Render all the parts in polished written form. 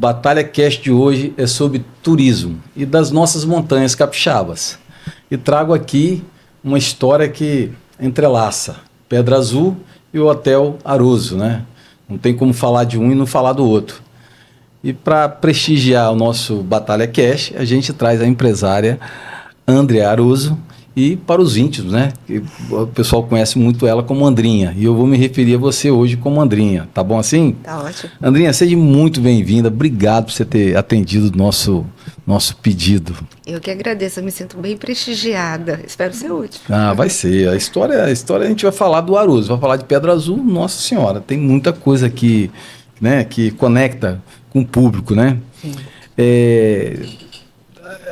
Batalha Cast de hoje é sobre turismo e das nossas montanhas capixabas. E trago aqui uma história que entrelaça Pedra Azul e o Hotel Aroso, né? Não tem como falar de um e não falar do outro. E para prestigiar o nosso Batalha Cast, a gente traz a empresária Andrea Aroso. E para os íntimos, né? O pessoal conhece muito ela como Andrinha. E eu vou me referir a você hoje como Andrinha. Tá bom assim? Tá ótimo. Andrinha, seja muito bem-vinda. Obrigado por você ter atendido o nosso pedido. Eu que agradeço, eu me sinto bem prestigiada. Espero ser útil. Ah, vai ser. A história a gente vai falar do Aroso, vai falar de Pedra Azul. Nossa Senhora, tem muita coisa aqui, né, que conecta com o público, né? Sim.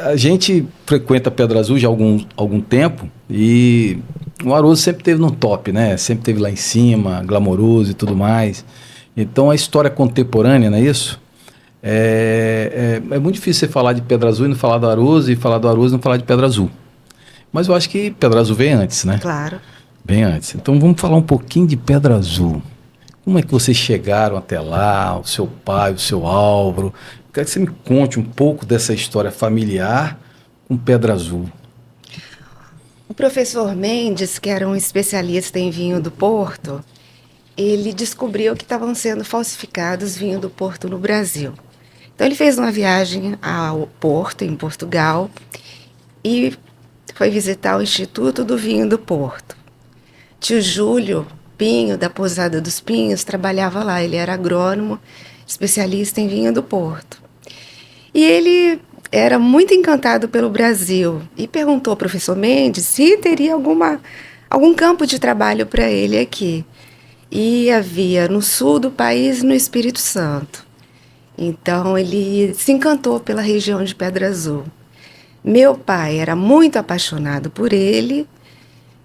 A gente frequenta Pedra Azul já há algum tempo e o Aroso sempre esteve no top, né? Sempre esteve lá em cima, glamouroso e tudo mais. Então a história contemporânea, não é isso? É muito difícil você falar de Pedra Azul e não falar do Aroso, e falar do Aroso e não falar de Pedra Azul. Mas eu acho que Pedra Azul vem antes, né? Claro. Bem antes. Então vamos falar um pouquinho de Pedra Azul. Como é que vocês chegaram até lá, o seu pai, o seu Álvaro? Quero que você me conte um pouco dessa história familiar com Pedra Azul. O professor Mendes, que era um especialista em vinho do Porto, ele descobriu que estavam sendo falsificados vinho do Porto no Brasil. Então ele fez uma viagem ao Porto, em Portugal, e foi visitar o Instituto do Vinho do Porto. Tio Júlio Pinho, da Pousada dos Pinhos, trabalhava lá. Ele era agrônomo, especialista em vinho do Porto. E ele era muito encantado pelo Brasil e perguntou ao professor Mendes se teria algum campo de trabalho para ele aqui. E havia no sul do país, no Espírito Santo. Então ele se encantou pela região de Pedra Azul. Meu pai era muito apaixonado por ele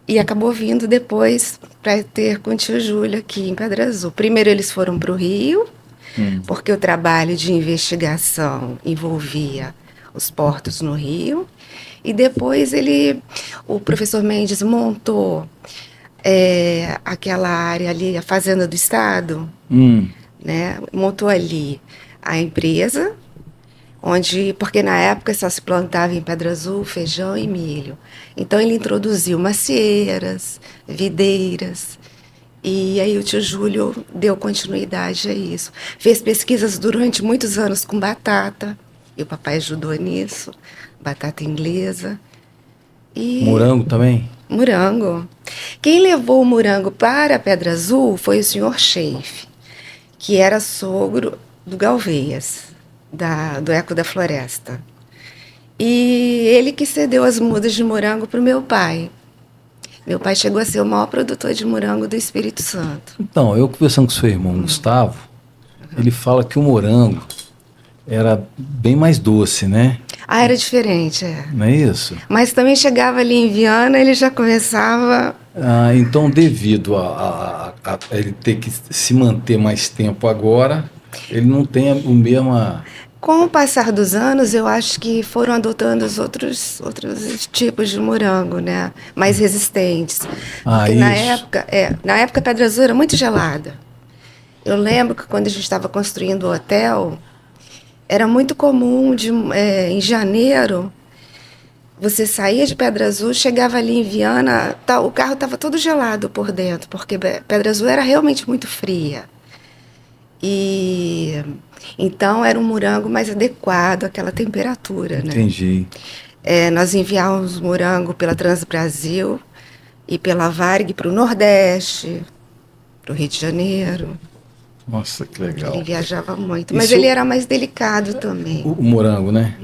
e acabou vindo depois para ter com o tio Júlio aqui em Pedra Azul. Primeiro eles foram para o Rio, porque o trabalho de investigação envolvia os portos no Rio. E depois o professor Mendes montou aquela área ali, a Fazenda do Estado, né? Montou ali a empresa, porque na época só se plantava em Pedra Azul feijão e milho. Então ele introduziu macieiras, videiras, e aí o tio Júlio deu continuidade a isso. Fez pesquisas durante muitos anos com batata, e o papai ajudou nisso, batata inglesa. E Morango também? morango. Quem levou o morango para Pedra Azul foi o senhor Scheif, que era sogro do Galveias, do Eco da Floresta. E ele que cedeu as mudas de morango para o meu pai. Meu pai chegou a ser o maior produtor de morango do Espírito Santo. Então, eu conversando com seu irmão Gustavo, ele fala que o morango era bem mais doce, né? Ah, era diferente, Não é isso? Mas também chegava ali em Viana, ele já começava... Ah, então, devido a ele ter que se manter mais tempo agora, ele não tem o mesmo... Com o passar dos anos, eu acho que foram adotando os outros tipos de morango, né? Mais resistentes. Porque na época a Pedra Azul era muito gelada. Eu lembro que quando a gente estava construindo o hotel, era muito comum em janeiro, você saía de Pedra Azul, chegava ali em Viana, o carro estava todo gelado por dentro, porque Pedra Azul era realmente muito fria. E então era um morango mais adequado àquela temperatura, né? Entendi. Nós enviávamos morango pela Transbrasil e pela Varig para o Nordeste, para o Rio de Janeiro. Nossa, que legal. Ele viajava muito, mas ele era mais delicado também. O morango, né?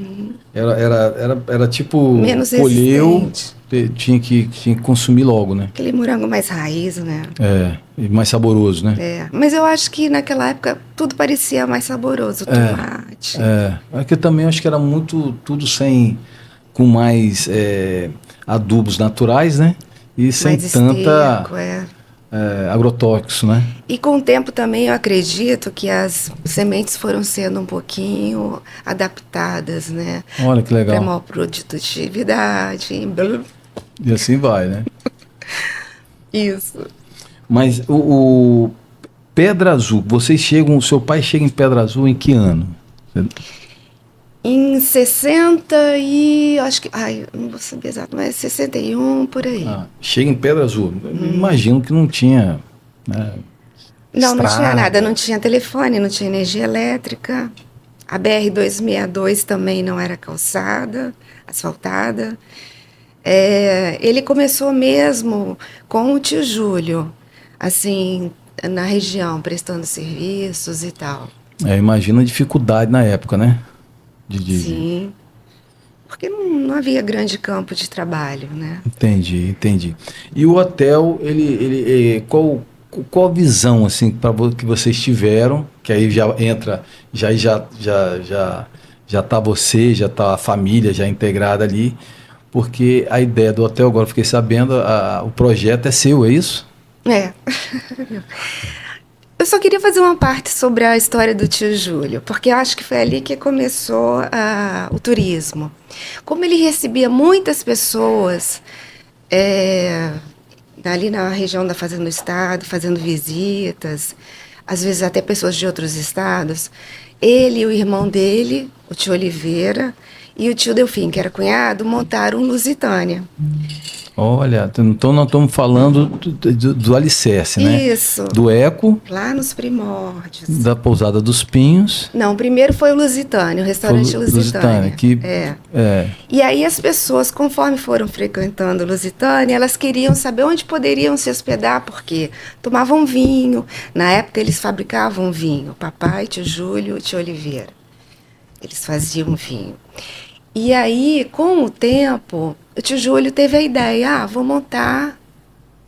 Era tipo, menos colheu, resistente. tinha que consumir logo, né? Aquele morango mais raiz, né? E mais saboroso, né? Mas eu acho que naquela época tudo parecia mais saboroso, tomate. É que eu também acho que era muito, tudo com mais adubos naturais, né? E sem mais tanta esterco, agrotóxico, né? E com o tempo também eu acredito que as sementes foram sendo um pouquinho adaptadas, né? Olha que legal. Para maior produtividade. E assim vai, né? Isso. Mas o Pedra Azul, o seu pai chega em Pedra Azul em que ano? Em 60 e... acho que... ai, eu não vou saber exato, mas 61, por aí. Chega em Pedra Azul. Eu imagino que não tinha, né, Não, não tinha nada. estrada. Não tinha telefone, não tinha energia elétrica. A BR-262 também não era calçada, asfaltada. Ele começou mesmo com o tio Júlio, assim, na região, prestando serviços e tal. Imagina a dificuldade na época, né? Sim, porque não havia grande campo de trabalho, né? Entendi. E o hotel, qual a visão assim que vocês tiveram? Que aí já entra, já tá você, já tá a família já integrada ali, porque a ideia do hotel, agora eu fiquei sabendo, o projeto é seu, é isso? É. Eu só queria fazer uma parte sobre a história do tio Júlio, porque eu acho que foi ali que começou o turismo. Como ele recebia muitas pessoas ali na região da Fazenda do Estado, fazendo visitas, às vezes até pessoas de outros estados, ele e o irmão dele, o tio Oliveira, e o tio Delfim, que era cunhado, montaram um Lusitânia. Olha, então nós estamos falando do alicerce, né? Isso, Do Eco, lá nos primórdios. da Pousada dos Pinhos. Não, primeiro foi o Lusitânia, o restaurante Lusitânia. E aí as pessoas, conforme foram frequentando o Lusitânia, elas queriam saber onde poderiam se hospedar, porque tomavam vinho. Na época eles fabricavam vinho, papai, tio Júlio, tio Oliveira. Eles faziam vinho. E aí, com o tempo, o tio Júlio teve a ideia, vou montar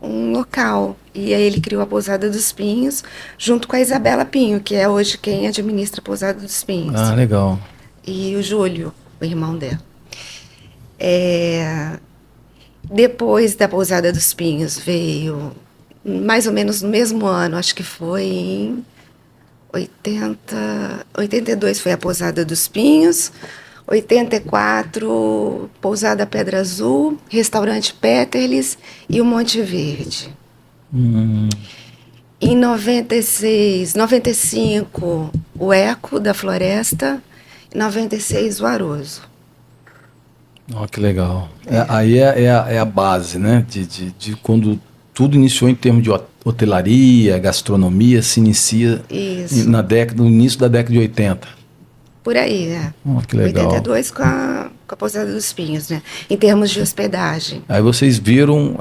um local. E aí ele criou a Pousada dos Pinhos, junto com a Isabela Pinho, que é hoje quem administra a Pousada dos Pinhos. Ah, legal. E o Júlio, o irmão dela. Depois da Pousada dos Pinhos veio, mais ou menos no mesmo ano, acho que foi em 82 foi a Pousada dos Pinhos, 84, Pousada Pedra Azul, Restaurante Peterlis e o Monte Verde. Em 96, 95, o Eco da Floresta, e 96, o Aroso. Que legal. Aí é a base, né? De quando tudo iniciou em termos de hotelaria, gastronomia, se inicia no início da década de 80. Por aí, né? Que legal. 82 com a Pousada dos Pinhos, né? Em termos de hospedagem. Aí vocês viram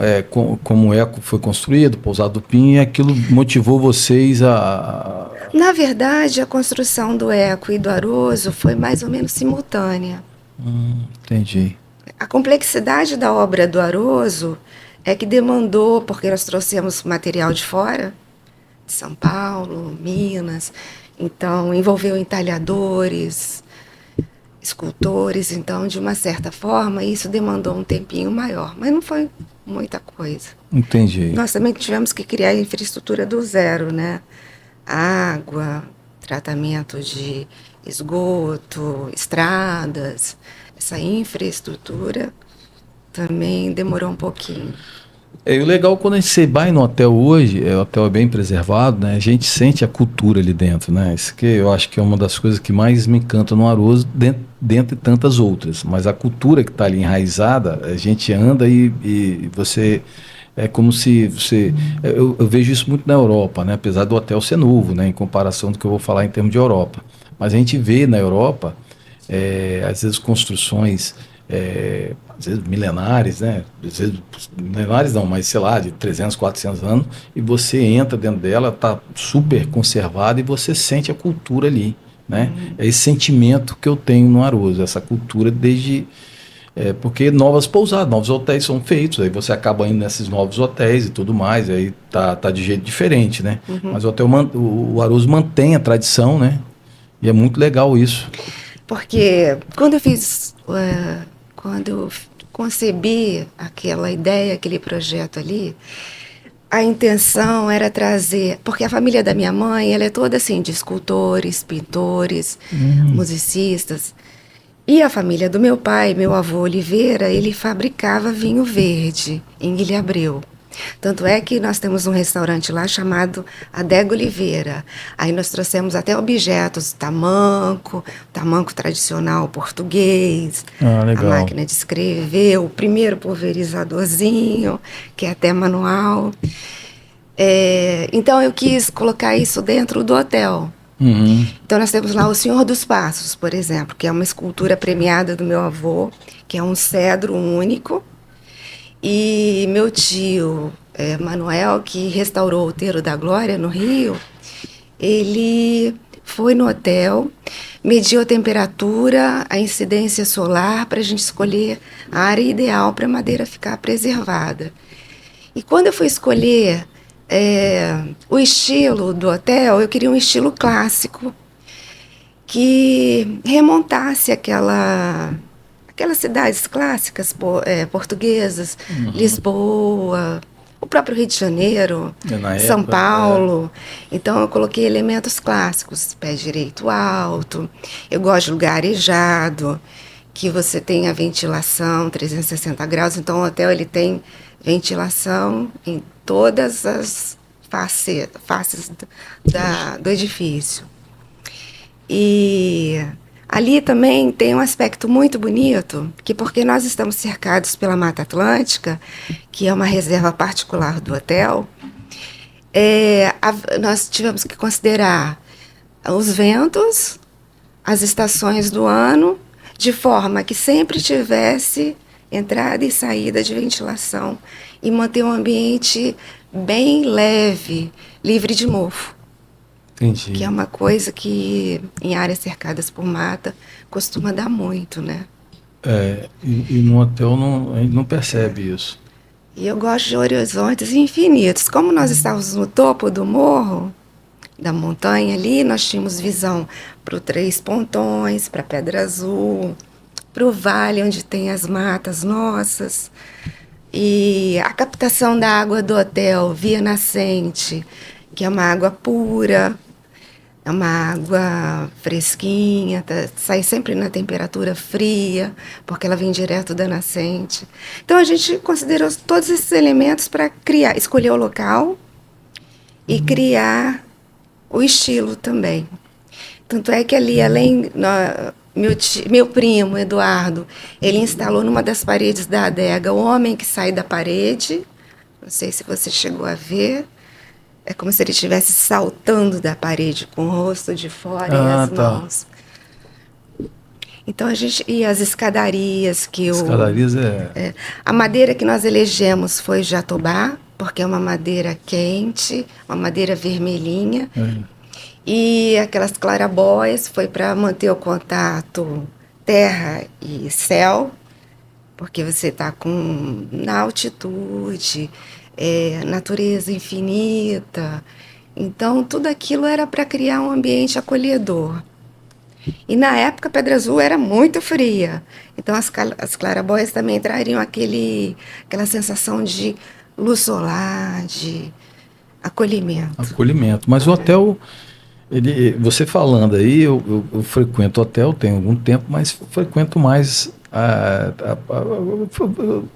como o Eco foi construído, Pousada do Pinho, e aquilo motivou vocês a... Na verdade, a construção do Eco e do Aroso foi mais ou menos simultânea. Entendi. A complexidade da obra do Aroso é que demandou, porque nós trouxemos material de fora, de São Paulo, Minas, então envolveu entalhadores, escultores, então de uma certa forma isso demandou um tempinho maior, mas não foi muita coisa. Entendi. Nós também tivemos que criar a infraestrutura do zero, né? Água, tratamento de esgoto, estradas, essa infraestrutura também demorou um pouquinho. E o legal quando você vai no hotel hoje, o hotel é bem preservado, né? A gente sente a cultura ali dentro, né? Isso que eu acho que é uma das coisas que mais me encanta no Aroso, dentre tantas outras. Mas a cultura que está ali enraizada, a gente anda e você... É como se você... Eu vejo isso muito na Europa, né? Apesar do hotel ser novo, né? Em comparação do que eu vou falar em termos de Europa. Mas a gente vê na Europa, às vezes, construções... às vezes milenares, né? Às vezes, milenares não, mas sei lá, de 300, 400 anos, e você entra dentro dela, está super conservada e você sente a cultura ali, né? É esse sentimento que eu tenho no Aroso, essa cultura desde... porque novas pousadas, novos hotéis são feitos, aí você acaba indo nesses novos hotéis e tudo mais, aí tá de jeito diferente, né? Mas o Aroso mantém a tradição, né? E é muito legal isso. Porque quando eu concebi aquela ideia, aquele projeto ali, a intenção era trazer... Porque a família da minha mãe, ela é toda assim, de escultores, pintores, musicistas. E a família do meu pai, meu avô Oliveira, ele fabricava vinho verde em Ilha Abreu. Tanto é que nós temos um restaurante lá chamado Adega Oliveira. Aí nós trouxemos até objetos, tamanco tradicional português, a Legal. máquina de escrever, o primeiro pulverizadorzinho, que é até manual. Então eu quis colocar isso dentro do hotel. Uhum. Então nós temos lá o Senhor dos Passos, por exemplo, que é uma escultura premiada do meu avô, que é um cedro único. E meu tio, Manuel, que restaurou o Terro da Glória, no Rio, ele foi no hotel, mediu a temperatura, a incidência solar, para a gente escolher a área ideal para a madeira ficar preservada. E quando eu fui escolher o estilo do hotel, eu queria um estilo clássico, que remontasse aquelas cidades clássicas portuguesas, Lisboa, o próprio Rio de Janeiro, São Paulo. Então eu coloquei elementos clássicos, pé direito alto, eu gosto de lugar arejado, que você tem a ventilação 360 graus, então o hotel ele tem ventilação em todas as faces do edifício. E ali também tem um aspecto muito bonito, que porque nós estamos cercados pela Mata Atlântica, que é uma reserva particular do hotel, nós tivemos que considerar os ventos, as estações do ano, de forma que sempre tivesse entrada e saída de ventilação e manter um ambiente bem leve, livre de mofo. Entendi. Que é uma coisa que em áreas cercadas por mata costuma dar muito, né? E no hotel a gente não percebe isso. E eu gosto de horizontes infinitos. Como nós estávamos no topo do morro, da montanha ali, nós tínhamos visão para o Três Pontões, para Pedra Azul, para o vale onde tem as matas nossas. E a captação da água do hotel via nascente, que é uma água pura, é uma água fresquinha, sai sempre na temperatura fria, porque ela vem direto da nascente. Então a gente considerou todos esses elementos para escolher o local e criar o estilo também. Tanto é que ali, além... Meu primo, Eduardo, ele instalou numa das paredes da adega o homem que sai da parede. Não sei se você chegou a ver. É como se ele estivesse saltando da parede com o rosto de fora e as mãos. Então a gente... E as escadarias que Escadarias a madeira que nós elegemos foi jatobá, porque é uma madeira quente, uma madeira vermelhinha. E aquelas clarabóias foi para manter o contato terra e céu, porque você está na altitude, natureza infinita. Então, tudo aquilo era para criar um ambiente acolhedor. E na época, Pedra Azul era muito fria. Então, as clarabóias também trariam aquela sensação de luz solar, de acolhimento. Mas o hotel... você falando aí, eu frequento hotel, tenho algum tempo, mas frequento mais.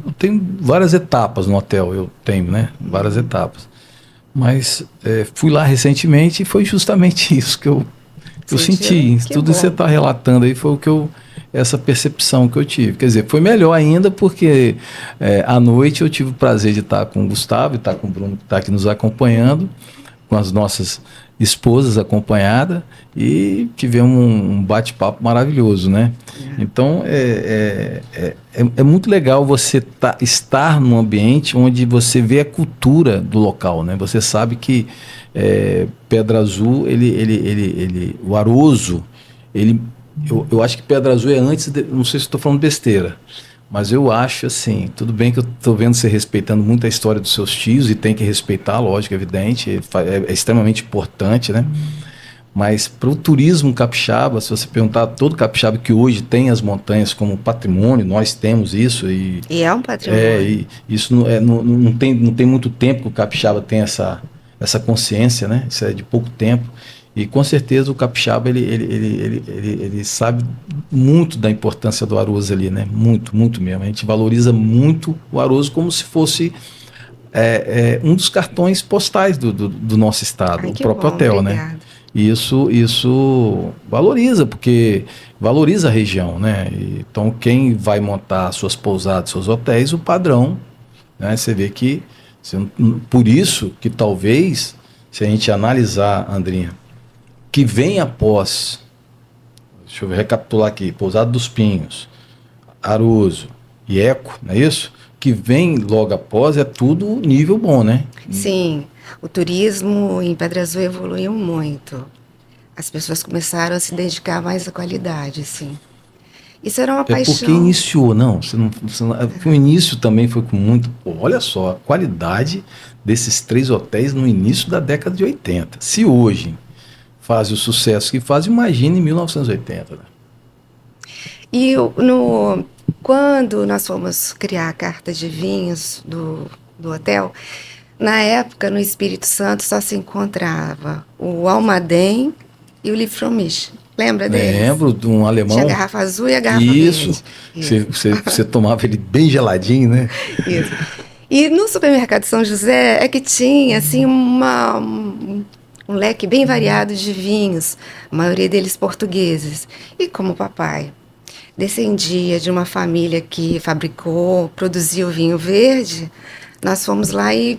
Eu tenho várias etapas no hotel, várias etapas. Mas fui lá recentemente e foi justamente isso que eu senti. Tudo que você está relatando aí foi essa percepção que eu tive. Quer dizer, foi melhor ainda porque à noite eu tive o prazer de estar com o Gustavo e estar com o Bruno, que está aqui nos acompanhando, com as nossas esposas acompanhadas, e tivemos um bate-papo maravilhoso, né? Então é muito legal você estar num ambiente onde você vê a cultura do local, né? Você sabe que Pedra Azul, o Aroso, eu acho que Pedra Azul é antes, não sei se estou falando besteira, mas eu acho assim, tudo bem que eu estou vendo você respeitando muito a história dos seus tios, e tem que respeitar, lógico, é evidente, é extremamente importante, né? Mas para o turismo capixaba, se você perguntar a todo capixaba que hoje tem as montanhas como patrimônio, nós temos isso. E é um patrimônio. E isso não tem muito tempo que o capixaba tem essa consciência, né? Isso é de pouco tempo. E com certeza o capixaba ele sabe muito da importância do Aroso ali, né? Muito, muito mesmo. A gente valoriza muito o Aroso como se fosse um dos cartões postais do nosso estado, Ai, o que próprio bom, hotel, obrigada. né? Isso valoriza, porque valoriza a região, né? Então, quem vai montar suas pousadas, seus hotéis, o padrão, né? Você vê que, por isso que talvez, se a gente analisar, Andrinha, que vem após, deixa eu recapitular aqui, Pousada dos Pinhos, Aroso e Eco, não é isso? Que vem logo após é tudo nível bom, né? Sim, o turismo em Pedra Azul evoluiu muito. As pessoas começaram a se dedicar mais à qualidade, sim. Isso era uma É porque paixão. iniciou, não. O início também foi com muito. Pô, olha só, a qualidade desses 3 hotéis no início da década de 80. Se hoje faz o sucesso que faz, imagine em 1980. Né? Quando nós fomos criar a carta de vinhos do hotel, na época, no Espírito Santo, só se encontrava o Almaden e o Livre-From-Mich. Lembra deles? Lembro de um Tinha a alemão. garrafa azul e a garrafa Isso. verde. Você tomava ele bem geladinho, né? Isso. E no supermercado São José é que tinha assim um leque bem variado de vinhos, a maioria deles portugueses. E como o papai descendia de uma família que produzia o vinho verde, nós fomos lá e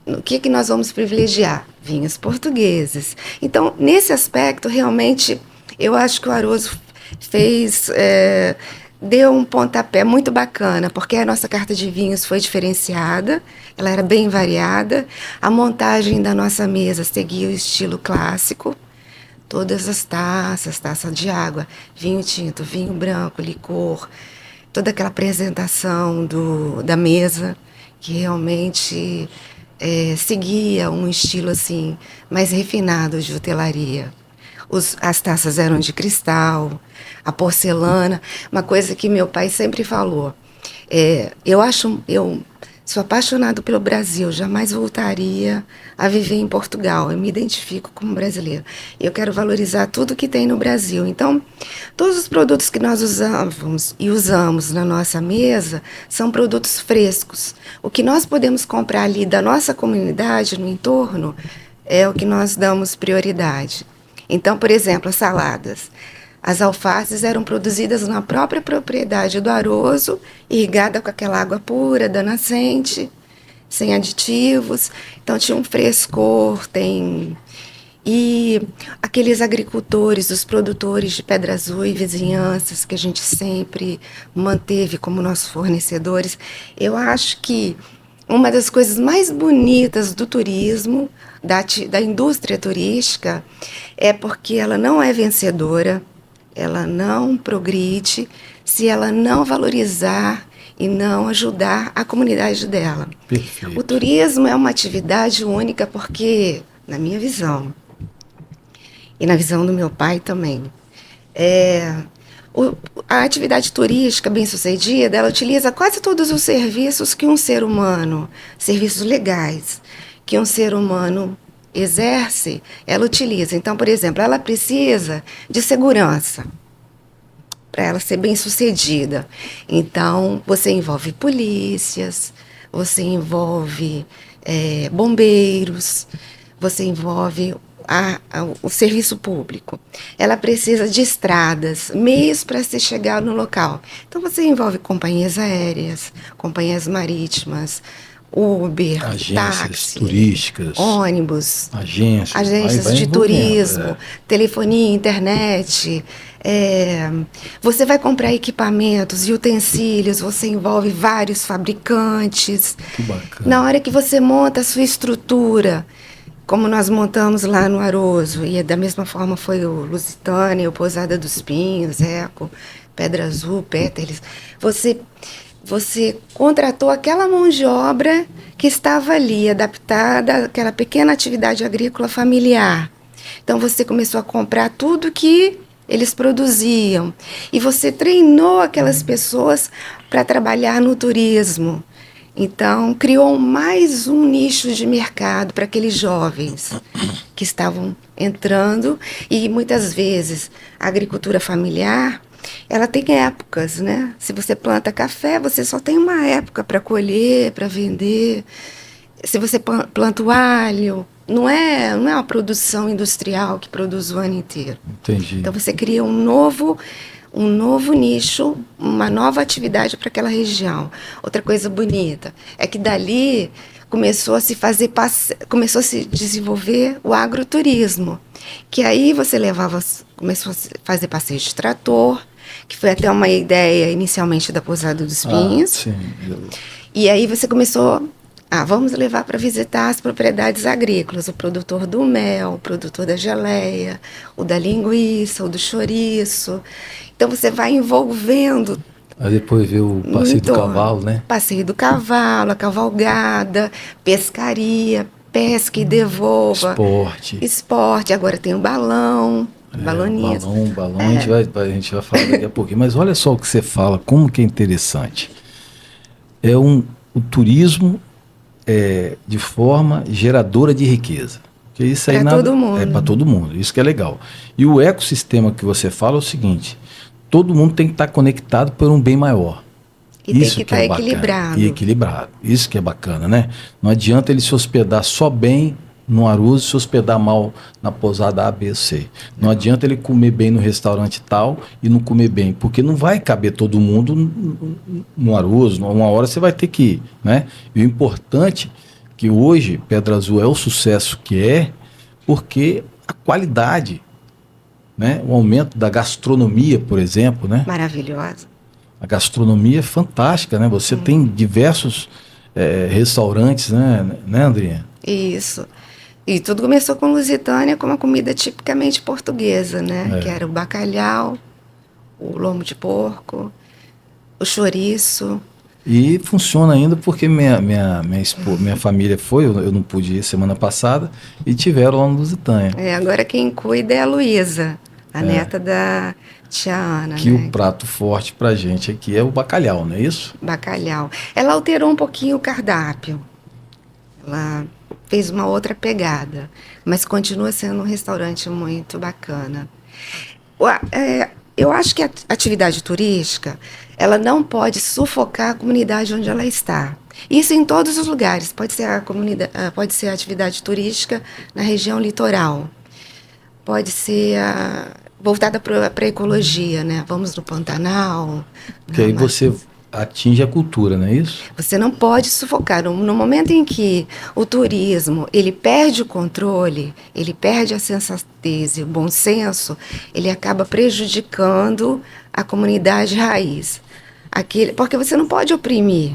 o que nós vamos privilegiar? Vinhos portugueses. Então, nesse aspecto, realmente, eu acho que o Aroso deu um pontapé muito bacana, porque a nossa carta de vinhos foi diferenciada, ela era bem variada, a montagem da nossa mesa seguia o estilo clássico, todas as taças, taça de água, vinho tinto, vinho branco, licor, toda aquela apresentação da mesa, que realmente seguia um estilo assim mais refinado de hotelaria. As taças eram de cristal, a porcelana, uma coisa que meu pai sempre falou. Eu sou apaixonado pelo Brasil, jamais voltaria a viver em Portugal. Eu me identifico como brasileira. Eu quero valorizar tudo que tem no Brasil. Então, todos os produtos que nós usamos na nossa mesa são produtos frescos. O que nós podemos comprar ali da nossa comunidade, no entorno, é o que nós damos prioridade. Então, por exemplo, as saladas. As alfaces eram produzidas na própria propriedade do Aroso, irrigada com aquela água pura da nascente, sem aditivos. Então tinha um frescor, E aqueles agricultores, os produtores de Pedra Azul e vizinhanças que a gente sempre manteve como nossos fornecedores. Eu acho que uma das coisas mais bonitas do turismo, da indústria turística, é porque ela não é vencedora, ela não progride se ela não valorizar e não ajudar a comunidade dela. Perfeito. O turismo é uma atividade única porque, na minha visão, e na visão do meu pai também, a atividade turística bem-sucedida, ela utiliza quase todos os serviços que um ser humano, serviços legais, que um ser humano exerce, ela utiliza. Então, por exemplo, ela precisa de segurança para ela ser bem-sucedida. Então, você envolve polícias, você envolve bombeiros, você envolve o serviço público. Ela precisa de estradas, meios para se chegar no local. Então, você envolve companhias aéreas, companhias marítimas, Uber, agências táxi, turísticas, ônibus, agências de turismo, telefonia, internet. Você vai comprar equipamentos e utensílios, você envolve vários fabricantes. Que bacana. Na hora que você monta a sua estrutura, como nós montamos lá no Aroso, e da mesma forma foi o Lusitânia, o Pousada dos Pinhos, Eco, Pedra Azul, Pétalas, você contratou aquela mão de obra que estava ali, adaptada àquela pequena atividade agrícola familiar. Então, você começou a comprar tudo que eles produziam. E você treinou aquelas pessoas para trabalhar no turismo. Então, criou mais um nicho de mercado para aqueles jovens que estavam entrando. E, muitas vezes, a agricultura familiar, ela tem épocas, né? Se você planta café, você só tem uma época para colher, para vender. Se você planta o alho, não é uma produção industrial que produz o ano inteiro. Entendi. Então você cria um novo nicho, uma nova atividade para aquela região. Outra coisa bonita é que dali começou a se desenvolver o agroturismo, que aí você começou a fazer passeio de trator, que foi até uma ideia inicialmente da Pousada dos Pinhos. Sim. E aí você começou, vamos levar para visitar as propriedades agrícolas, o produtor do mel, o produtor da geleia, o da linguiça, o do chouriço. Então você vai envolvendo. Aí depois veio o passeio do cavalo, né? Passeio do cavalo, a cavalgada, pescaria, pesca e devolva. Esporte. Agora tem o balão, balonista. Balão, a gente vai falar daqui a pouquinho. Mas olha só o que você fala, como que é interessante. O turismo de forma geradora de riqueza. Porque isso aí todo mundo. É para todo mundo, isso que é legal. E o ecossistema que você fala é o seguinte: todo mundo tem que estar conectado por um bem maior. E isso tem que estar equilibrado. E equilibrado. Isso que é bacana, né? Não adianta ele se hospedar só bem no Aruzo e se hospedar mal na pousada A, B, C. Não adianta ele comer bem no restaurante tal e não comer bem, porque não vai caber todo mundo no Aruzo. Uma hora você vai ter que ir, né? E o importante é que hoje Pedra Azul é o sucesso que é, porque a qualidade, né? O aumento da gastronomia, por exemplo, né? Maravilhosa. A gastronomia é fantástica, né? Você tem diversos restaurantes, né, Andrinha? Isso. E tudo começou com Lusitânia, com uma comida tipicamente portuguesa, né? Que era o bacalhau, o lombo de porco, o chouriço. E funciona ainda porque minha família foi, eu não pude ir semana passada, e tiveram lá no Lusitânia. Agora quem cuida é a Luísa, a neta da tia Ana. Que o prato forte pra gente aqui é o bacalhau, não é isso? Bacalhau. Ela alterou um pouquinho o cardápio. Ela fez uma outra pegada, mas continua sendo um restaurante muito bacana. Eu acho que a atividade turística, ela não pode sufocar a comunidade onde ela está. Isso em todos os lugares. Pode ser a atividade turística na região litoral. Pode ser voltada para a ecologia, né? Vamos no Pantanal. Porque aí você atinge a cultura, não é isso? Você não pode sufocar. No momento em que o turismo ele perde o controle, ele perde a sensatez e o bom senso, ele acaba prejudicando a comunidade raiz. Porque você não pode oprimir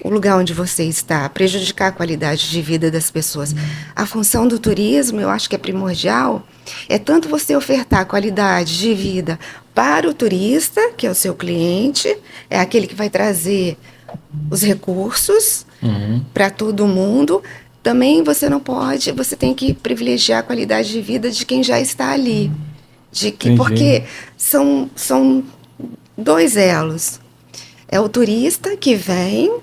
o lugar onde você está, prejudicar a qualidade de vida das pessoas. A função do turismo, eu acho que é primordial, é tanto você ofertar qualidade de vida para o turista, que é o seu cliente, é aquele que vai trazer os recursos para todo mundo. Também você tem que privilegiar a qualidade de vida de quem já está ali. Porque são dois elos. É o turista que vem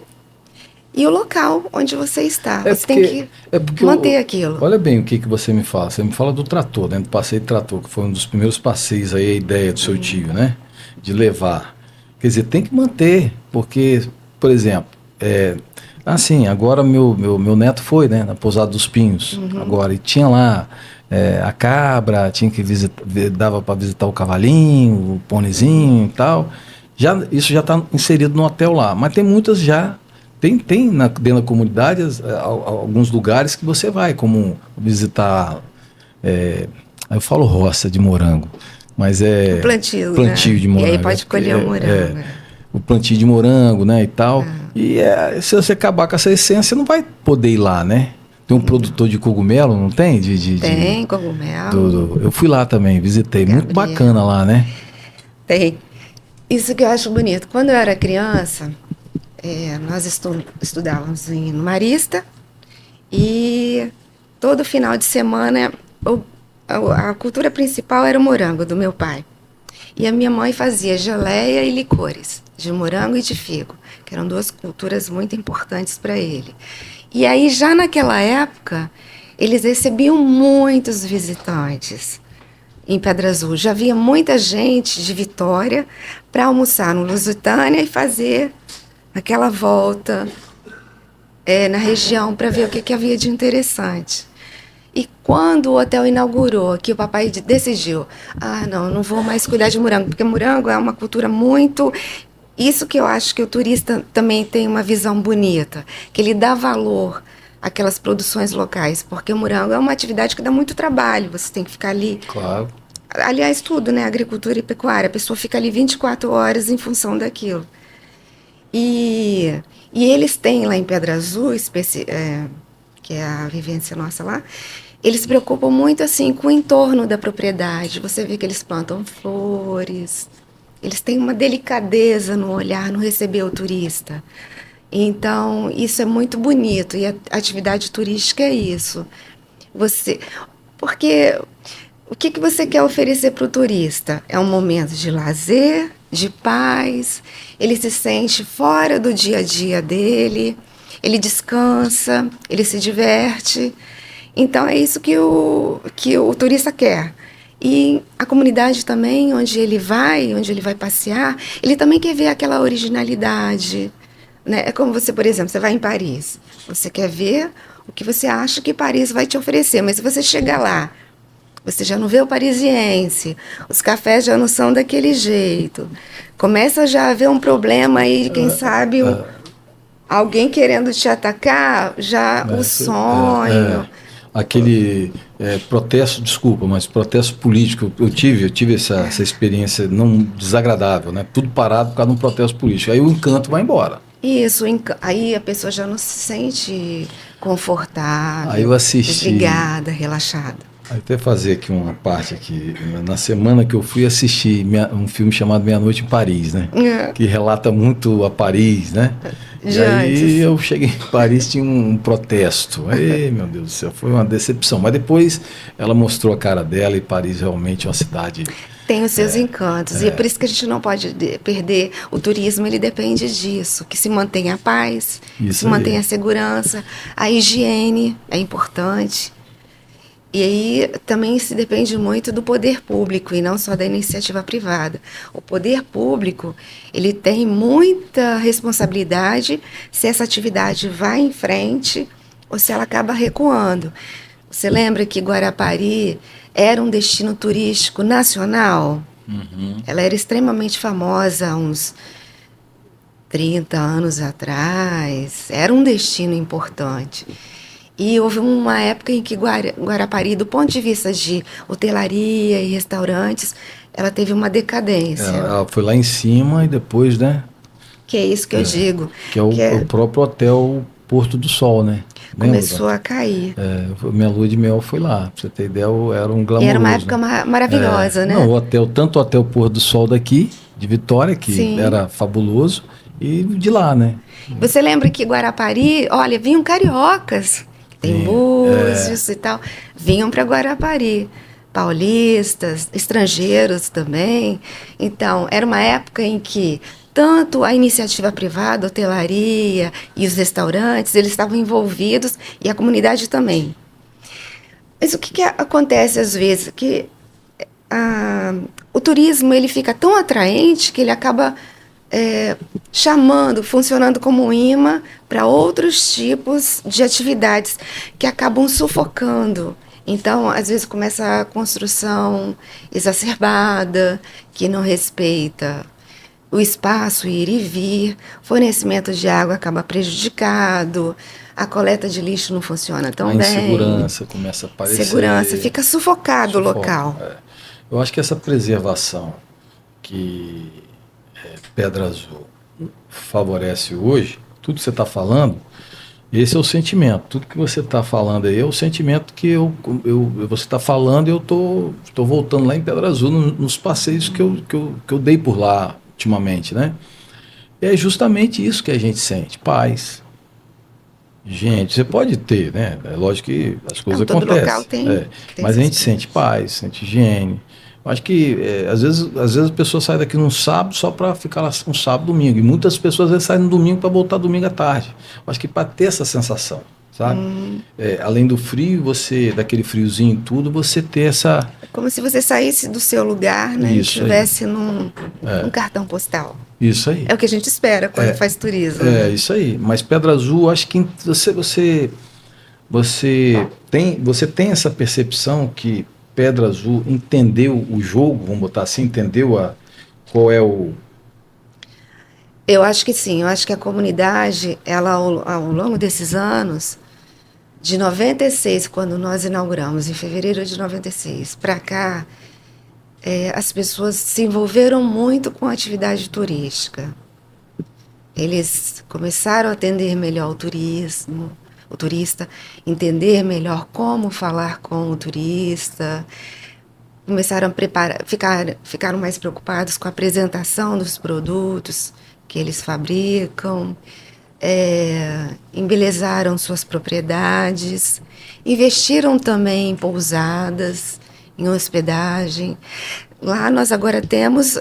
e o local onde você está. Você tem que manter aquilo. Olha bem o que você me fala. Você me fala do trator, né? Do passeio de trator, que foi um dos primeiros passeios aí, a ideia do seu tio, né? De levar. Quer dizer, tem que manter, porque, por exemplo, agora meu neto foi, né? Na Pousada dos Pinhos, agora, e tinha lá a cabra, tinha que dava para visitar o cavalinho, o pônezinho e tal. Isso já está inserido no hotel lá, mas tem muitas já. Tem dentro da comunidade alguns lugares que você vai, como visitar, eu falo roça de morango, mas o plantio né? De morango. E aí pode colher o morango. O plantio de morango, né, e tal. E se você acabar com essa essência, você não vai poder ir lá, né? Tem um produtor de cogumelo, não tem? Tem cogumelo. Eu fui lá também, visitei. Gabriel. Muito bacana lá, né? Tem. Isso que eu acho bonito. Quando eu era criança, nós estudávamos no Marista e todo final de semana a cultura principal era o morango do meu pai. E a minha mãe fazia geleia e licores, de morango e de figo, que eram duas culturas muito importantes para ele. E aí, já naquela época, eles recebiam muitos visitantes. em Pedra Azul. Já havia muita gente de Vitória para almoçar no Lusitânia e fazer aquela volta na região para ver o que havia de interessante. E quando o hotel inaugurou, que o papai decidiu, não vou mais cuidar de morango, porque morango é uma cultura muito... Isso que eu acho que o turista também tem uma visão bonita, que ele dá valor àquelas produções locais, porque o morango é uma atividade que dá muito trabalho, você tem que ficar ali. Claro. Aliás, tudo, né? Agricultura e pecuária, a pessoa fica ali 24 horas em função daquilo. E eles têm lá em Pedra Azul, que é a vivência nossa lá, eles se preocupam muito assim com o entorno da propriedade. Você vê que eles plantam flores, eles têm uma delicadeza no olhar, no receber o turista. Então, isso é muito bonito. E a atividade turística é isso. Porque o que você quer oferecer para o turista? É um momento de lazer, de paz, ele se sente fora do dia a dia dele, ele descansa, ele se diverte. Então, é isso que o turista quer. E a comunidade também, onde ele vai passear, ele também quer ver aquela originalidade, né? É como você, por exemplo, você vai em Paris, você quer ver o que você acha que Paris vai te oferecer, mas se você chegar lá, você já não vê o parisiense, os cafés já não são daquele jeito, começa já a haver um problema aí, quem sabe alguém querendo te atacar, o sonho... Aquele protesto, desculpa, mas protesto político, eu tive essa experiência não desagradável, né? Tudo parado por causa de um protesto político. Aí o encanto vai embora. Isso, aí a pessoa já não se sente confortável, aí eu assisti, desligada, relaxada. Até fazer aqui uma parte aqui, na semana que eu fui assistir um filme chamado Meia-Noite em Paris, né? Que relata muito a Paris, né? E aí eu cheguei em Paris, tinha um protesto. Ei, meu Deus do céu, foi uma decepção. Mas depois ela mostrou a cara dela e Paris realmente é uma cidade... Tem os seus encantos. E é por isso que a gente não pode perder. O turismo, ele depende disso. Que se mantenha a paz, se mantenha a segurança, a higiene é importante. E aí também se depende muito do poder público e não só da iniciativa privada. O poder público, ele tem muita responsabilidade se essa atividade vai em frente ou se ela acaba recuando. Você lembra que Guarapari era um destino turístico nacional? Uhum. Ela era extremamente famosa há uns 30 anos atrás. Era um destino importante. E houve uma época em que Guarapari, do ponto de vista de hotelaria e restaurantes, ela teve uma decadência. Ela foi lá em cima e depois, né? Que é isso que eu digo. Que é o próprio hotel Porto do Sol, né? Começou a cair. Minha lua de mel foi lá, pra você ter ideia, era um glamouroso. E era uma época maravilhosa, né? Não, tanto o hotel Porto do Sol daqui, de Vitória, que era fabuloso, e de lá, né? Você lembra que Guarapari, olha, vinham cariocas, tem Búzios e tal, vinham para Guarapari. Paulistas, estrangeiros também. Então, era uma época em que tanto a iniciativa privada, a hotelaria e os restaurantes, eles estavam envolvidos e a comunidade também. Mas o que acontece às vezes? Que o turismo ele fica tão atraente que ele acaba funcionando como um imã para outros tipos de atividades que acabam sufocando. Então, às vezes começa a construção exacerbada, que não respeita o espaço, ir e vir, fornecimento de água acaba prejudicado, a coleta de lixo não funciona tão bem. A insegurança começa a aparecer. Segurança, fica sufocado o local. Eu acho que essa preservação que Pedra Azul favorece hoje, tudo que você está falando, esse é o sentimento. Tudo que você está falando aí é o sentimento que você está falando e eu tô voltando lá em Pedra Azul, nos passeios que eu dei por lá ultimamente, né? E é justamente isso que a gente sente, paz. Gente, você pode ter, né? É lógico que as coisas acontecem. Todo local tem mas a gente sente paz, sente higiene. Eu acho que às vezes a pessoa sai daqui num sábado só para ficar lá um sábado, domingo. E muitas pessoas às vezes saem no domingo para voltar domingo à tarde. Eu acho que para ter essa sensação, sabe? Além do frio, daquele friozinho e tudo, você ter essa... Como se você saísse do seu lugar, né? E estivesse num cartão postal. Isso aí. É o que a gente espera quando faz turismo. Né? Isso aí. Mas Pedra Azul, acho que você tem essa percepção que Pedra Azul entendeu o jogo, vamos botar assim, entendeu qual é o... Eu acho que sim. Eu acho que a comunidade, ela ao longo desses anos, de 96, quando nós inauguramos, em fevereiro de 96, para cá, as pessoas se envolveram muito com a atividade turística. Eles começaram a atender melhor o turista, entender melhor como falar com o turista, começaram a ficaram mais preocupados com a apresentação dos produtos que eles fabricam, embelezaram suas propriedades, investiram também em pousadas, em hospedagem. Lá nós agora temos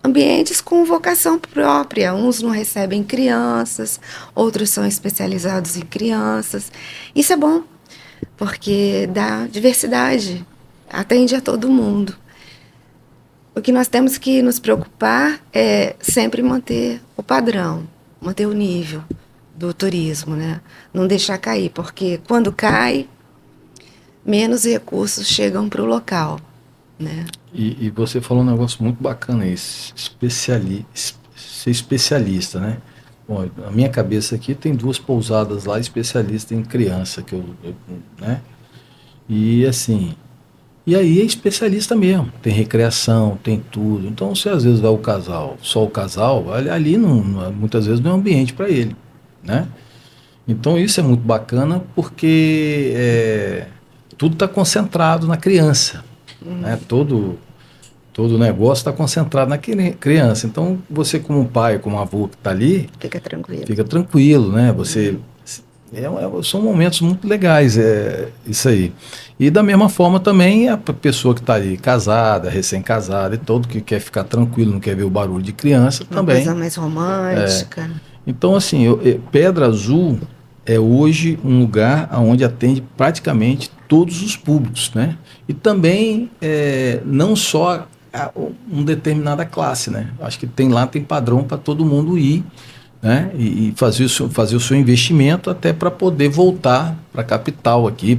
ambientes com vocação própria. Uns não recebem crianças, outros são especializados em crianças. Isso é bom, porque dá diversidade, atende a todo mundo. O que nós temos que nos preocupar é sempre manter o padrão, manter o nível do turismo, né? Não deixar cair, porque quando cai, menos recursos chegam para o local, né? E você falou um negócio muito bacana aí, ser especialista, né? Bom, na minha cabeça aqui tem 2 pousadas lá, especialista em criança, né? E assim, e aí é especialista mesmo, tem recreação, tem tudo. Então, se às vezes vai só o casal, ali muitas vezes não é ambiente para ele, né? Então isso é muito bacana porque tudo está concentrado na criança, né? Todo o negócio está concentrado na criança. Então você como pai, como avô que está ali, fica tranquilo, né? São momentos muito legais, isso aí. E da mesma forma também a pessoa que está ali casada, recém-casada e todo, que quer ficar tranquilo, não quer ver o barulho de criança também. Uma coisa mais romântica. Então assim, Pedra Azul é hoje um lugar onde atende praticamente todos os públicos, né? E também não só uma determinada classe, né? Acho que tem padrão para todo mundo ir, né? E fazer o seu investimento até para poder voltar para a capital aqui,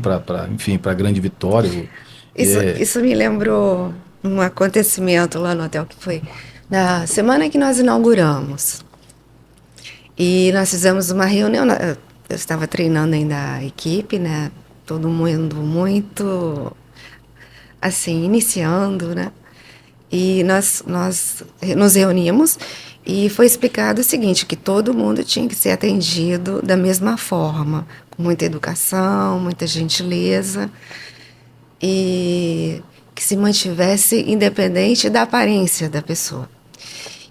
enfim, para a Grande Vitória. Isso me lembrou um acontecimento lá no hotel que foi na semana que nós inauguramos. E nós fizemos uma reunião, eu estava treinando ainda a equipe, né? Todo mundo muito, assim, iniciando, né? E nós nos reunimos e foi explicado o seguinte, que todo mundo tinha que ser atendido da mesma forma, com muita educação, muita gentileza, e que se mantivesse independente da aparência da pessoa.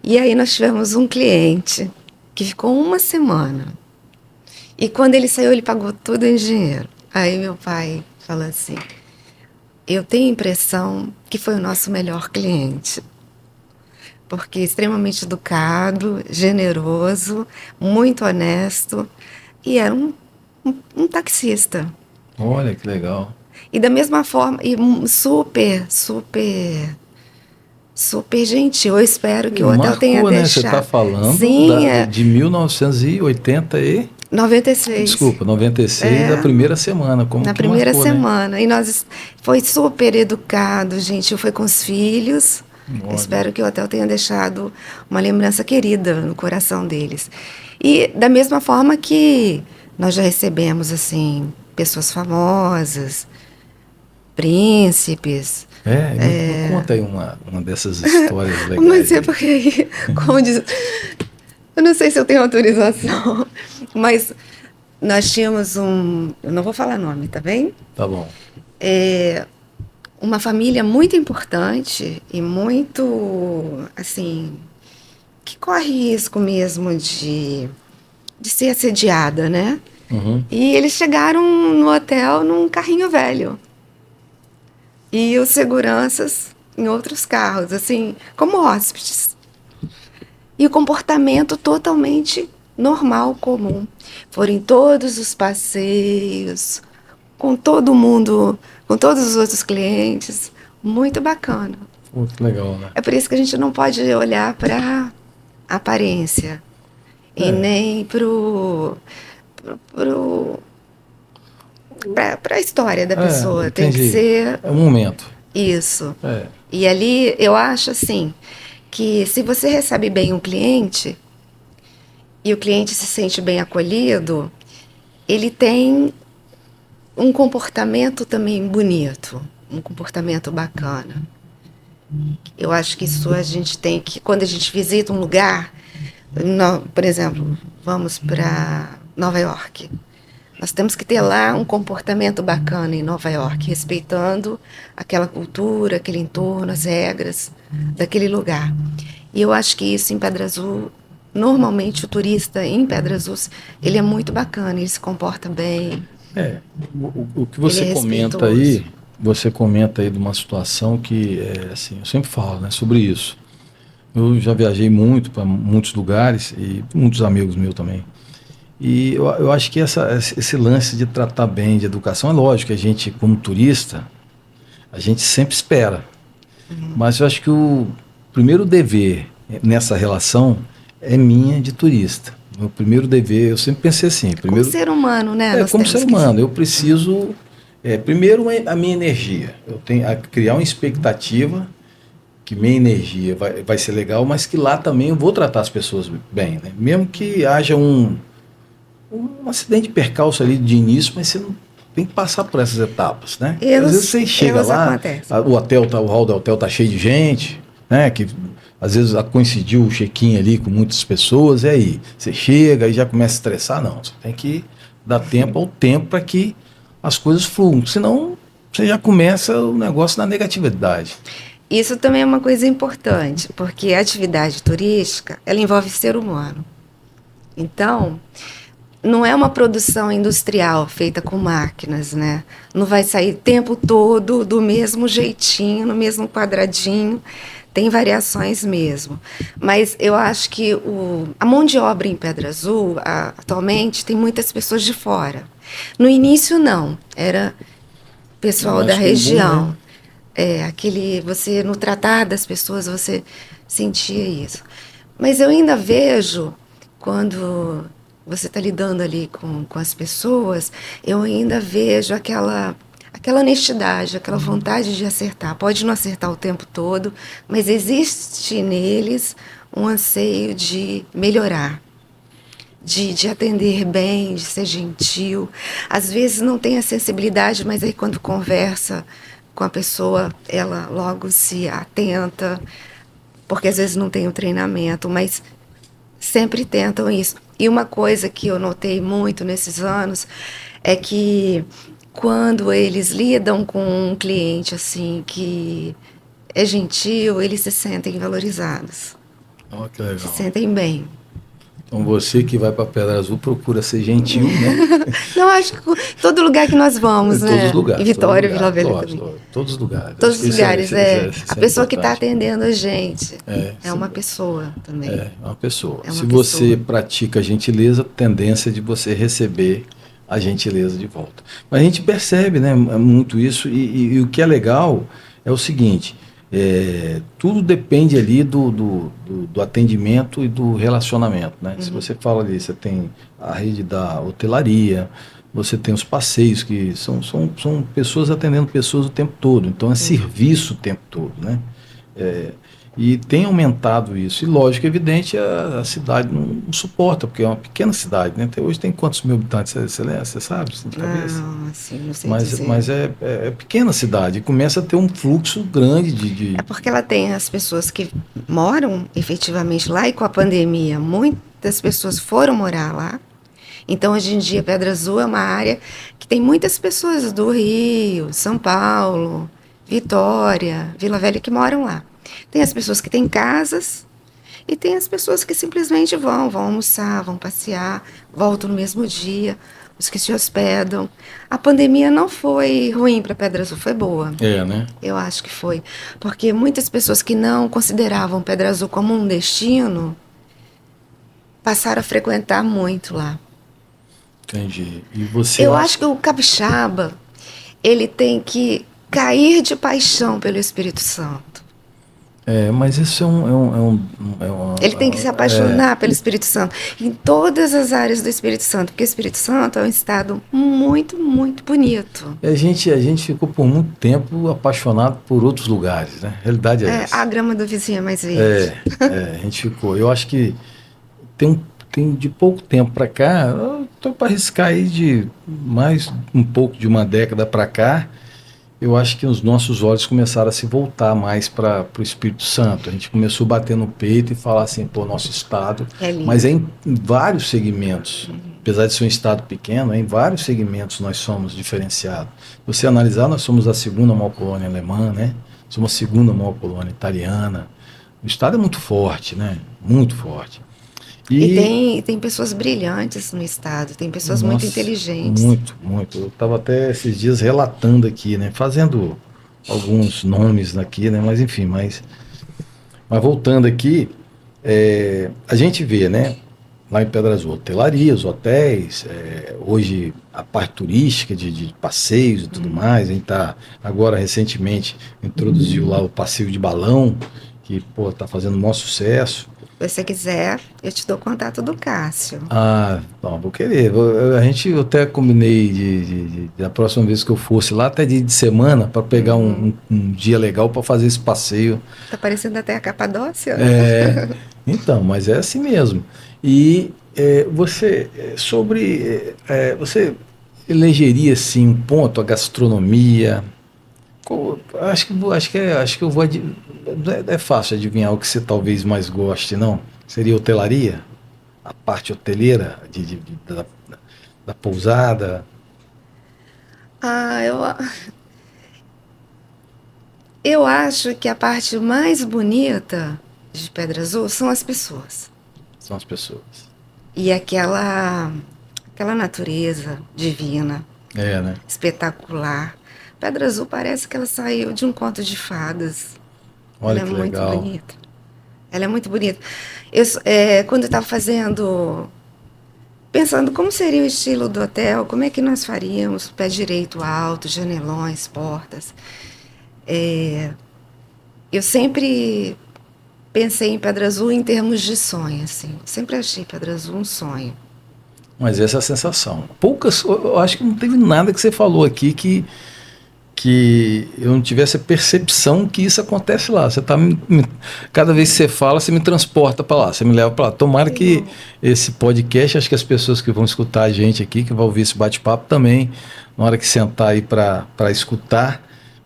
E aí nós tivemos um cliente que ficou 1 semana. E quando ele saiu, ele pagou tudo em dinheiro. Aí meu pai falou assim, eu tenho a impressão que foi o nosso melhor cliente. Porque extremamente educado, generoso, muito honesto. E era um taxista. Olha que legal. E da mesma forma, e super gentil. Eu espero que o hotel tenha né? deixado. Você está falando de 1980 e... 96. Desculpa, 96, a primeira semana. Na primeira marcou, semana. Né? E foi super educado, gentil, foi com os filhos. Espero que o hotel tenha deixado uma lembrança querida no coração deles. E da mesma forma que nós já recebemos, assim, pessoas famosas, príncipes. Conta aí uma dessas histórias legais. Mas é porque aí, como diz... Eu não sei se eu tenho autorização, mas nós tínhamos eu não vou falar nome, tá bem? Tá bom. Uma família muito importante e muito, assim, que corre risco mesmo de ser assediada, né? Uhum. E eles chegaram no hotel num carrinho velho. E os seguranças em outros carros, assim, como hóspedes. E o comportamento totalmente normal, comum. Foram em todos os passeios, com todo mundo, com todos os outros clientes. Muito bacana. Muito legal, né? É por isso que a gente não pode olhar para a aparência e nem para a história da pessoa. Tem que ser... É um momento. Isso. E ali eu acho assim, que se você recebe bem um cliente e o cliente se sente bem acolhido, ele tem um comportamento também bonito, um comportamento bacana. Eu acho que isso a gente tem que, quando a gente visita um lugar, por exemplo, vamos para Nova York. Nós temos que ter lá um comportamento bacana em Nova York, respeitando aquela cultura, aquele entorno, as regras daquele lugar. E eu acho que isso em Pedra Azul, normalmente o turista em Pedra Azul, ele é muito bacana, ele se comporta bem. O que você comenta aí de uma situação que, assim, eu sempre falo, né, sobre isso. Eu já viajei muito para muitos lugares e muitos amigos meus também. E eu acho que esse lance de tratar bem, de educação, é lógico que a gente, como turista, a gente sempre espera. Mas eu acho que o primeiro dever nessa relação é minha de turista. Meu primeiro dever, eu sempre pensei assim. Primeiro, como ser humano, né? Como ser humano, eu preciso... primeiro, a minha energia. Eu tenho a criar uma expectativa que minha energia vai ser legal, mas que lá também eu vou tratar as pessoas bem, né? Mesmo que haja um acidente de percalço ali de início, mas você não tem que passar por essas etapas, né? Às vezes você chega lá, o hall do hotel tá cheio de gente, né? Que às vezes coincidiu o check-in ali com muitas pessoas, e aí você chega e já começa a estressar. Não, você tem que dar tempo ao tempo para que as coisas fluam, senão você já começa o negócio na negatividade. Isso também é uma coisa importante, porque a atividade turística, ela envolve ser humano. Então, não é uma produção industrial feita com máquinas, né? Não vai sair o tempo todo do mesmo jeitinho, no mesmo quadradinho. Tem variações mesmo. Mas eu acho que a mão de obra em Pedra Azul, atualmente, tem muitas pessoas de fora. No início, não. Era pessoal da região. Você, no tratar das pessoas, você sentia isso. Mas eu ainda vejo, quando você está lidando ali com as pessoas, eu ainda vejo aquela honestidade, aquela vontade de acertar. Pode não acertar o tempo todo, mas existe neles um anseio de melhorar, de atender bem, de ser gentil. Às vezes não tem a sensibilidade, mas aí quando conversa com a pessoa, ela logo se atenta, porque às vezes não tem o treinamento, mas sempre tentam isso. E uma coisa que eu notei muito nesses anos é que quando eles lidam com um cliente assim que é gentil, eles se sentem valorizados. Que legal. Se sentem bem. Então você que vai para Pedra Azul procura ser gentil, né? Não, acho que todo lugar que nós vamos, né? Todos os lugares. Em Vitória, Vila Velha também. Todos os lugares. Todos os lugares, a pessoa que está atendendo a gente é uma pessoa também. É uma pessoa. Se você pratica a gentileza, a tendência é de você receber a gentileza de volta. Mas a gente percebe, né, muito isso, e o que é legal é o seguinte, tudo depende ali do atendimento e do relacionamento, né? Se você fala ali, você tem a rede da hotelaria, você tem os passeios, que são pessoas atendendo pessoas o tempo todo, então é serviço o tempo todo, né? E tem aumentado isso. E lógico, evidente, a cidade não suporta, porque é uma pequena cidade, né? Até hoje tem quantos mil habitantes? Você sabe, assim, de cabeça? Não, assim, não sei mas é pequena cidade. E começa a ter um fluxo grande de... É porque ela tem as pessoas que moram efetivamente lá, e com a pandemia muitas pessoas foram morar lá. Então, hoje em dia, Pedra Azul é uma área que tem muitas pessoas do Rio, São Paulo, Vitória, Vila Velha, que moram lá. Tem as pessoas que têm casas e tem as pessoas que simplesmente vão almoçar, vão passear, voltam no mesmo dia, os que se hospedam. A pandemia não foi ruim para Pedra Azul, foi boa. Né? Eu acho que foi. Porque muitas pessoas que não consideravam Pedra Azul como um destino passaram a frequentar muito lá. Entendi. E você? Eu acho que o capixaba, ele tem que cair de paixão pelo Espírito Santo. Mas isso Ele tem que se apaixonar pelo Espírito Santo em todas as áreas do Espírito Santo, porque o Espírito Santo é um estado muito, muito bonito. A gente ficou por muito tempo apaixonado por outros lugares, né? A realidade é essa. A grama do vizinho é mais verde. A gente ficou. Eu acho que tem de pouco tempo para cá, eu estou para arriscar aí de mais um pouco de uma década para cá, eu acho que os nossos olhos começaram a se voltar mais para o Espírito Santo. A gente começou a bater no peito e falar assim, pô, nosso estado, mas é em vários segmentos, apesar de ser um estado pequeno, em vários segmentos nós somos diferenciados. Se você analisar, nós somos a segunda maior colônia alemã, né? Somos a segunda maior colônia italiana. O estado é muito forte, né? Muito forte. E tem pessoas brilhantes no estado, tem pessoas muito inteligentes. Muito, muito. Eu estava até esses dias relatando aqui, né? Fazendo alguns nomes aqui, né? Mas enfim, mas voltando aqui, a gente vê, né? Lá em Pedra Azul, hotelarias, hotéis, hoje a parte turística de passeios e tudo mais. A gente está agora recentemente introduziu lá o passeio de balão, que está fazendo um maior sucesso. Se você quiser, eu te dou o contato do Cássio. Não, vou querer. Eu até combinei da próxima vez que eu fosse lá, até dia de semana, para pegar um dia legal para fazer esse passeio. Tá parecendo até a Capadócia. Então, mas é assim mesmo. E você elegeria assim um ponto, a gastronomia? Acho que eu vou. É fácil adivinhar o que você talvez mais goste, não? Seria hotelaria? A parte hoteleira da pousada? Eu acho que a parte mais bonita de Pedra Azul são as pessoas. São as pessoas. E aquela natureza divina. Né? Espetacular. Pedra Azul parece que ela saiu de um conto de fadas. Olha ela que é muito legal. bonita. Ela é muito bonita. Quando eu estava pensando como seria o estilo do hotel, como é que nós faríamos, pé direito alto, janelões, portas. Eu sempre pensei em Pedra Azul em termos de sonho, assim. Sempre achei Pedra Azul um sonho. Mas essa é a sensação. Eu acho que não teve nada que você falou aqui que eu não tivesse a percepção que isso acontece lá. Você cada vez que você fala, você me transporta para lá, você me leva para lá. Tomara que esse podcast, acho que as pessoas que vão escutar a gente aqui, que vão ouvir esse bate-papo também, na hora que sentar aí para escutar,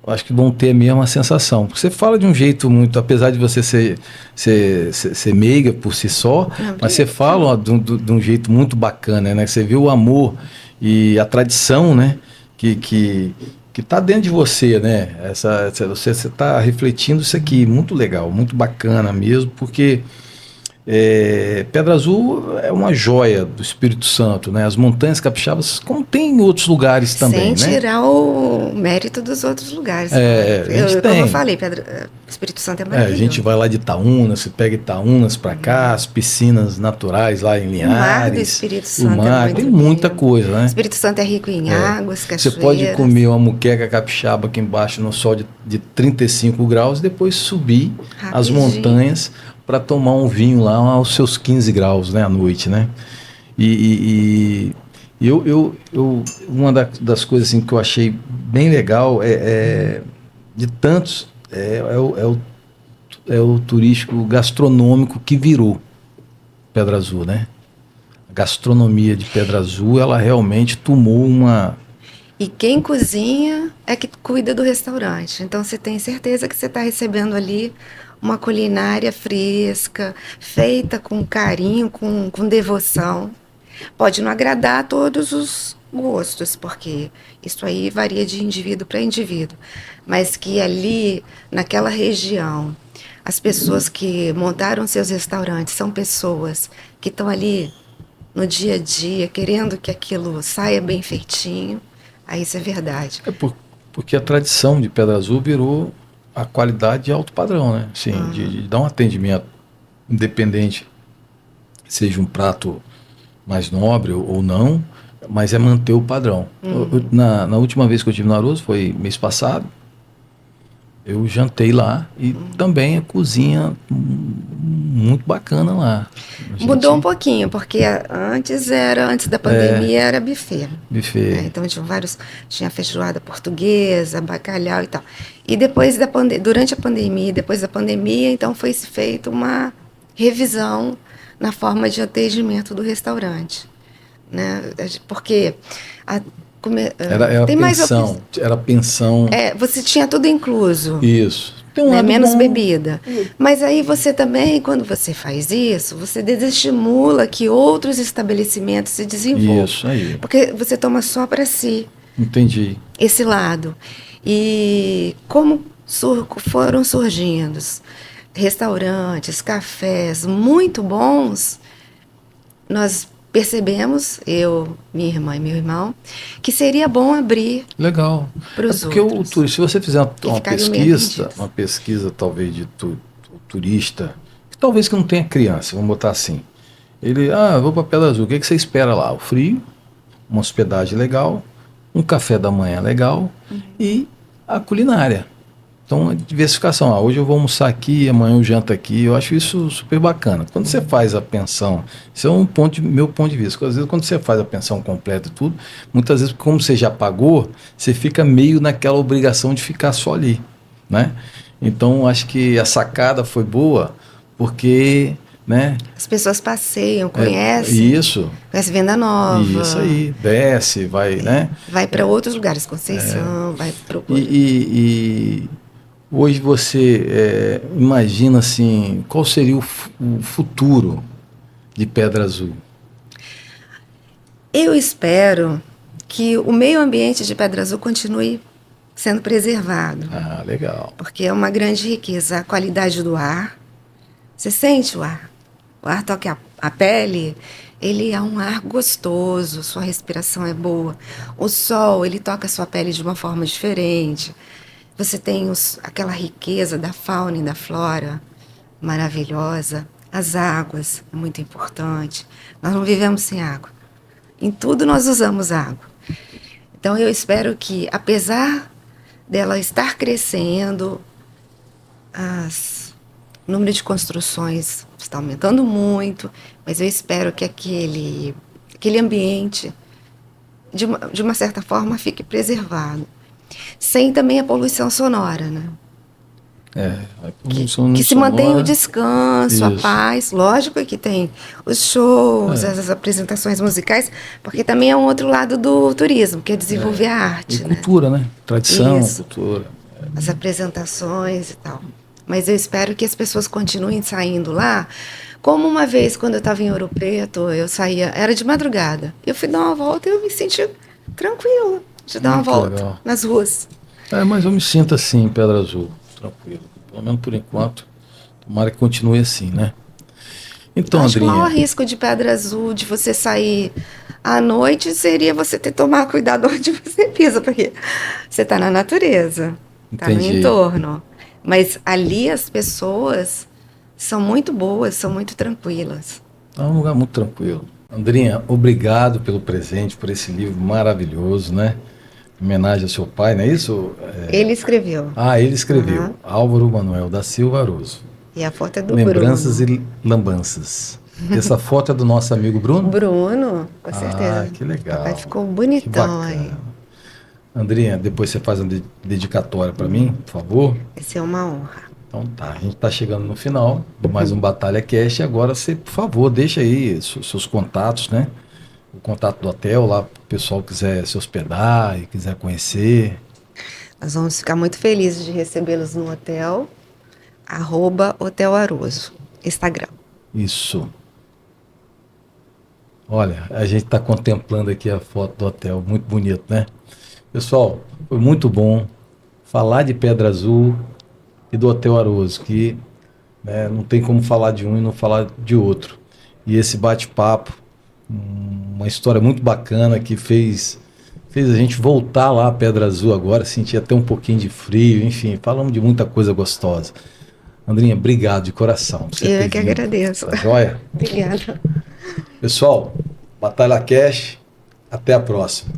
eu acho que vão ter a mesma sensação. Porque você fala de um jeito muito, apesar de você ser meiga por si só, mas você fala de um jeito muito bacana, né? Você vê o amor e a tradição, né? Que está dentro de você, né? Você está refletindo isso aqui, muito legal, muito bacana mesmo, porque Pedra Azul é uma joia do Espírito Santo, né? As montanhas capixabas, como tem em outros lugares também, sem né? tirar o mérito dos outros lugares. Como eu falei, Espírito Santo é maravilhoso. A gente vai lá de Itaúna, você pega Itaúnas para cá, as piscinas naturais lá em Linhares. O mar do Espírito Santo tem muita coisa, né? O Espírito Santo é rico em águas, cachoeiras. Você pode comer uma muqueca capixaba aqui embaixo no sol de 35 graus e depois subir as montanhas para tomar um vinho lá aos seus 15 graus, né, à noite, né? E uma das coisas assim, que eu achei bem legal de tantos o turístico gastronômico que virou Pedra Azul, né? A gastronomia de Pedra Azul, ela realmente tomou uma... E quem cozinha é que cuida do restaurante. Então você tem certeza que você está recebendo ali uma culinária fresca, feita com carinho, com devoção. Pode não agradar a todos os gostos, porque isso aí varia de indivíduo para indivíduo. Mas que ali, naquela região, as pessoas que montaram seus restaurantes são pessoas que estão ali no dia a dia, querendo que aquilo saia bem feitinho. Aí isso é verdade. Porque a tradição de Pedra Azul virou a qualidade de alto padrão, né? Assim, de dar um atendimento independente seja um prato mais nobre ou não, mas é manter o padrão. Na última vez que eu estive no Aroso, foi mês passado, eu jantei lá e também a cozinha muito bacana lá. Mudou um pouquinho, porque antes da pandemia, era buffet. Buffet. Então tinha feijoada portuguesa, bacalhau e tal. E depois durante a pandemia, depois da pandemia, então foi feita uma revisão na forma de atendimento do restaurante, né? Porque era tem pensão, era pensão. Você tinha tudo incluso. Isso. Tem Né? Menos bebida. Mas aí você também, quando você faz isso, você desestimula que outros estabelecimentos se desenvolvam. Isso aí. Porque você toma só para si. Entendi. Esse lado. E como foram surgindo restaurantes, cafés muito bons, nós percebemos, eu, minha irmã e meu irmão, que seria bom abrir. Legal. Para os porque outros. Se você fizer uma pesquisa talvez de turista, talvez que não tenha criança, vamos botar assim. Ele, eu vou para Pedra Azul, o que você espera lá? O frio, uma hospedagem legal, um café da manhã legal e a culinária. Então, a diversificação. Hoje eu vou almoçar aqui, amanhã eu janto aqui. Eu acho isso super bacana. Quando você faz a pensão, isso é meu ponto de vista. Às vezes, quando você faz a pensão completa e tudo, muitas vezes, como você já pagou, você fica meio naquela obrigação de ficar só ali, né? Então, acho que a sacada foi boa, porque, né? As pessoas passeiam, conhecem. Isso. Conhece Venda Nova. Isso aí. Desce, vai, né? Vai para outros lugares, Conceição, vai para o... Hoje você imagina assim, qual seria o futuro de Pedra Azul? Eu espero que o meio ambiente de Pedra Azul continue sendo preservado. Legal. Porque é uma grande riqueza, a qualidade do ar. Você sente o ar toca a pele, ele é um ar gostoso, sua respiração é boa. O sol, ele toca a sua pele de uma forma diferente. Você tem aquela riqueza da fauna e da flora maravilhosa. As águas, é muito importante. Nós não vivemos sem água. Em tudo nós usamos água. Então eu espero que, apesar dela estar crescendo, o número de construções está aumentando muito, mas eu espero que aquele ambiente, de uma certa forma, fique preservado. Sem também a poluição sonora, né? Que se mantenha o descanso, isso. A paz. Lógico que tem os shows, as apresentações musicais, porque também é um outro lado do turismo, que é desenvolver a arte. E cultura, né? Tradição, isso. Cultura. As apresentações e tal. Mas eu espero que as pessoas continuem saindo lá. Como uma vez, quando eu estava em Ouro Preto, eu saía, era de madrugada. Eu fui dar uma volta e eu me senti tranquila de dar uma volta legal. Nas ruas. Mas eu me sinto assim em Pedra Azul, tranquilo. Pelo menos por enquanto. Tomara que continue assim, né? Então, acho Andrinha... que o maior risco de Pedra Azul, de você sair à noite, seria você ter que tomar cuidado onde você pisa, porque você está na natureza, está no entorno. Mas ali as pessoas são muito boas, são muito tranquilas. É um lugar muito tranquilo. Andrinha, obrigado pelo presente, por esse livro maravilhoso, né? Em homenagem ao seu pai, não é isso? Ele escreveu. Ele escreveu. Álvaro Manuel da Silva Aroso. E a foto é do Lembranças Bruno. E Lambanças. Essa foto é do nosso amigo Bruno? Bruno, com certeza. Que legal. Papai ficou bonitão aí. Andrinha, depois você faz uma dedicatória para mim, por favor? Vai ser uma honra. Então tá, a gente está chegando no final de mais um Batalha Cast. Agora você, por favor, deixa aí seus contatos, né? O contato do hotel lá, para o pessoal quiser se hospedar e quiser conhecer. Nós vamos ficar muito felizes de recebê-los no hotel, @Hotel Aroso, Instagram. Isso. Olha, a gente está contemplando aqui a foto do hotel, muito bonito, né? Pessoal, foi muito bom falar de Pedra Azul e do Hotel Aroso, que não tem como falar de um e não falar de outro. E esse bate-papo, uma história muito bacana que fez a gente voltar lá a Pedra Azul agora, sentir até um pouquinho de frio, enfim, falamos de muita coisa gostosa. Andrinha, obrigado de coração. Eu que agradeço. Tá joia? Obrigada. Pessoal, Batalha Cash, até a próxima.